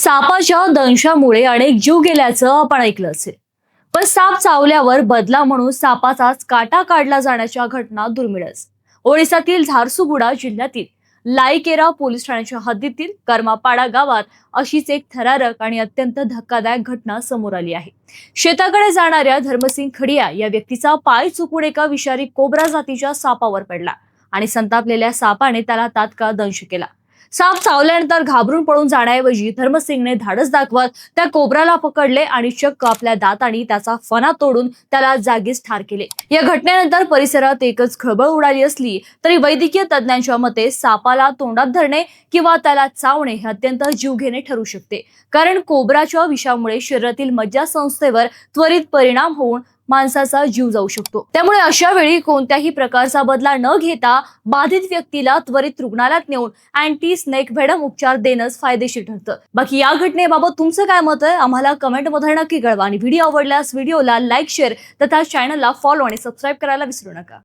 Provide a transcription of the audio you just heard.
सापाच्या दंशामुळे अनेक जीव गेल्याचं आपण ऐकलं असेल. पण साप चावल्यावर बदला म्हणून सापाचाच काटा काढला जाण्याच्या घटना दुर्मिळच. ओडिसातील झारसुगुडा जिल्ह्यातील लाईकेरा पोलीस ठाण्याच्या हद्दीतील कर्मापाडा गावात अशीच एक थरारक आणि अत्यंत धक्कादायक घटना समोर आली आहे. शेताकडे जाणाऱ्या धर्मसिंग खडिया या व्यक्तीचा पाय चुकून एका विषारी कोब्रा जातीच्या सापावर पडला आणि संतापलेल्या सापाने त्याला तात्काळ दंश केला. साप चावल्यानंतर घाबरून पळून जाण्याऐवजी धर्मसिंगने धाडस दाखवत त्या कोब्राला पकडले आणि चक्क आपल्या दातांनी त्याचा फणा तोडून त्याला जागीच ठार केले. या घटनेनंतर परिसरात एकच खळबळ उडाली असली तरी वैद्यकीय तज्ञांच्या मते सापाला तोंडात धरणे किंवा त्याला चावणे हे अत्यंत जीवघेणे ठरू शकते, कारण कोब्राच्या विषामुळे शरीरातील मज्जासंस्थेवर त्वरित परिणाम होऊन माणसाचा जीव जाऊ शकतो. त्यामुळे अशा वेळी कोणत्याही प्रकारचा बदला न घेता बाधित व्यक्तीला त्वरित रुग्णालयात नेऊन अँटी स्नेक व्हेनम उपचार देणंच फायदेशीर ठरतं. बाकी या घटनेबाबत तुमचं काय मत आहे आम्हाला कमेंटमध्ये नक्की कळवा आणि व्हिडिओ आवडल्यास व्हिडिओला लाईक, शेअर तथा चॅनलला फॉलो आणि सबस्क्राईब करायला विसरू नका.